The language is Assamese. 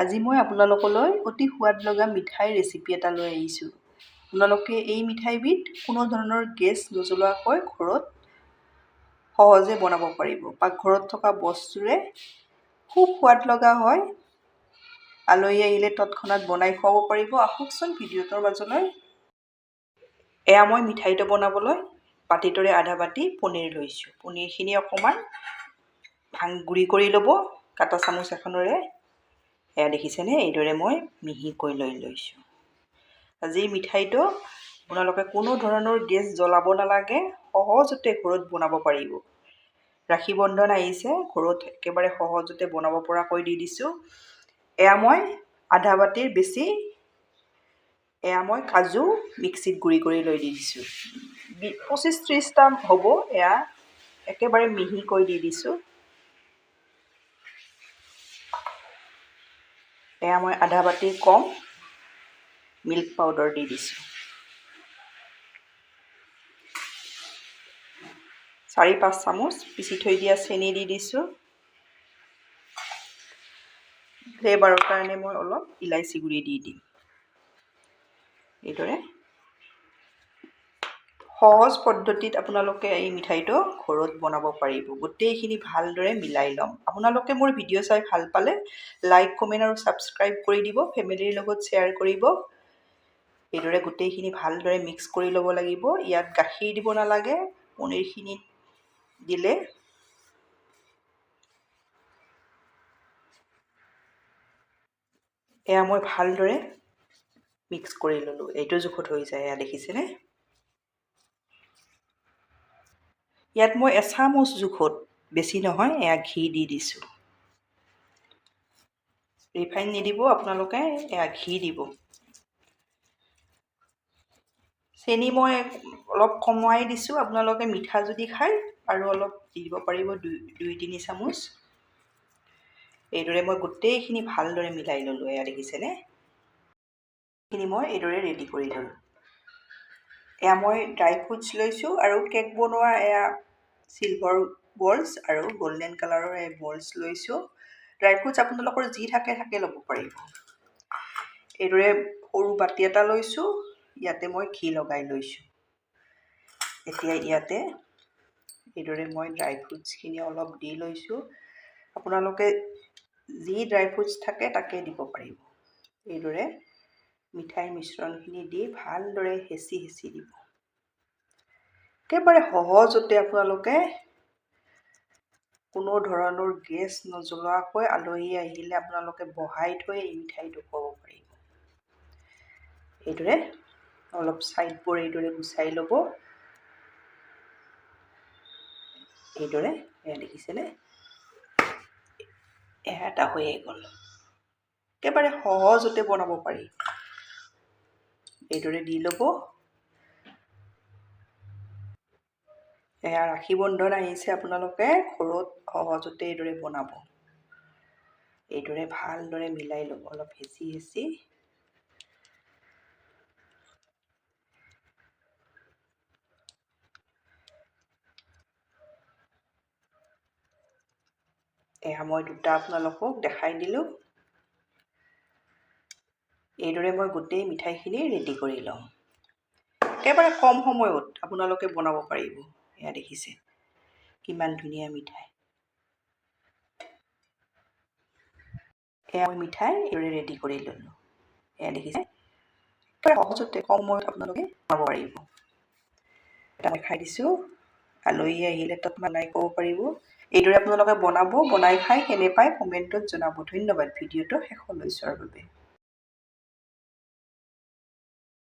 আজি মই আপোনালোকলৈ অতি সোৱাদ লগা মিঠাই ৰেচিপি এটা লৈ আহিছোঁ। আপোনালোকে এই মিঠাইবিধ কোনো ধৰণৰ গেছ নজ্বলোৱাকৈ ঘৰত সহজে বনাব পাৰিব। পাকঘৰত থকা বস্তুৰে খুব সোৱাদ লগা হয়। আলহী আহিলে তৎক্ষণাত বনাই খুৱাব পাৰিব। আহকচোন ভিডিঅ'টোৰ মাজলৈ। এয়া মই মিঠাইটো বনাবলৈ বাতিটোৰে আধা বাতি পনীৰ লৈছোঁ। পনীৰখিনি অকণমান গুড়ি কৰি ল'ব কাটা চামুচ এখনেৰে। এয়া দেখিছেনে, এইদৰে মই মিহিকৈ লৈ লৈছোঁ। আজি মিঠাইটো আপোনালোকে কোনো ধৰণৰ গেছ জ্বলাব নালাগে, সহজতে ঘৰত বনাব পাৰিব। ৰাখী বন্ধন আহিছে, ঘৰত একেবাৰে সহজতে বনাব পৰাকৈ দি দিছোঁ। এয়া মই আধা বাতিৰ বেছি কাজু মিক্সিত গুড়ি কৰি লৈ দি দিছোঁ। 25-30টা হ'ব। এয়া একেবাৰে মিহিকৈ দি দিছোঁ। এয়া মই আধা বাতিৰ কম মিল্ক পাউডাৰ দি দিছোঁ। 4-5 চামুচ পিচি থৈ দিয়া চেনি দি দিছোঁ। ফ্লেভাৰৰ কাৰণে মই অলপ ইলাইচি গুড়ি দি দিম। এইদৰে সহজ পদ্ধতিত আপোনালোকে এই মিঠাইটো ঘৰত বনাব পাৰিব। গোটেইখিনি ভালদৰে মিলাই ল'ম। আপোনালোকে মোৰ ভিডিঅ' চাই ভাল পালে লাইক, কমেণ্ট আৰু ছাবস্ক্ৰাইব কৰি দিব। ফেমিলিৰ লগত শ্বেয়াৰ কৰিব। এইদৰে গোটেইখিনি ভালদৰে মিক্স কৰি ল'ব লাগিব। ইয়াত গাখীৰ দিব নালাগে। পনীৰখিনিত দিলে এয়া মই ভালদৰে মিক্স কৰি ল'লোঁ। এইটো জোখত হৈ যায়। এয়া দেখিছেনে? ইয়াত মই এচামুচ জোখত, বেছি নহয়, এয়া ঘি দি দিছোঁ। ৰিফাইন নিদিব আপোনালোকে, এয়া ঘি দিব। চেনি মই অলপ কমাই দিছোঁ। আপোনালোকে মিঠা যদি খায় আৰু অলপ দি দিব পাৰিব, 2-3 চামুচ। এইদৰে মই গোটেইখিনি ভালদৰে মিলাই ল'লোঁ। এয়া দেখিছেনে? এইখিনি মই এইদৰে ৰেডি কৰি ল'লোঁ। এয়া মই ড্ৰাই ফ্ৰুটছ লৈছোঁ আৰু কেক বনোৱা এয়া চিলভাৰ বলছ আৰু গল্ডেন কালাৰৰ এই বলছ লৈছোঁ। ড্ৰাই ফ্ৰুটছ আপোনালোকৰ যি থাকে ল'ব পাৰিব। এইদৰে সৰু বাতি এটা লৈছোঁ। ইয়াতে মই ঘি লগাই লৈছোঁ। এতিয়া ইয়াতে এইদৰে মই ড্ৰাই ফ্ৰুটছখিনি অলপ দি লৈছোঁ। আপোনালোকে যি ড্ৰাই ফ্ৰুটছ থাকে তাকে দিব পাৰিব। এইদৰে মিঠাই মিশ্ৰণখিনি দি ভালদৰে হেঁচি দিব। একেবাৰে সহজতে আপোনালোকে কোনো ধৰণৰ গেছ নজ্বলোৱাকৈ আলহী আহিলে আপোনালোকে বহাই থৈ এই মিঠাইটো খুৱাব পাৰিব। এইদৰে অলপ ছাইডবোৰ এইদৰে গুচাই ল'ব। এইদৰে এয়া দেখিছেনে? এয়া এটা হৈয়ে গ'ল। একেবাৰে সহজতে বনাব পাৰি। এইদৰে দি ল'ব। এয়া ৰাখী বন্ধন আহিছে, আপোনালোকে ঘৰত সহজতে এইদৰে বনাব। এইদৰে ভালদৰে মিলাই ল'ব, অলপ হেঁচি। এয়া মই দুটা আপোনালোকক দেখাই দিলোঁ। এইদৰে মই গোটেই মিঠাইখিনি ৰেডি কৰি ল'ম। একেবাৰে কম সময়ত আপোনালোকে বনাব পাৰিব। এয়া দেখিছে কিমান ধুনীয়া মিঠাই। এয়া মই মিঠাই এইদৰে ৰেডি কৰি ল'লোঁ। এয়া দেখিছে একেবাৰে সহজতে কম সময়ত আপোনালোকে বনাব পাৰিব। এটা মই খাই দিছোঁ। আলহী আহিলে তাত বনাই ক'ব পাৰিব। এইদৰে আপোনালোকে বনাব, বনাই খাই কেনে পায় কমেণ্টত জনাব। ধন্যবাদ ভিডিঅ'টো শেষলৈ চোৱাৰ বাবে।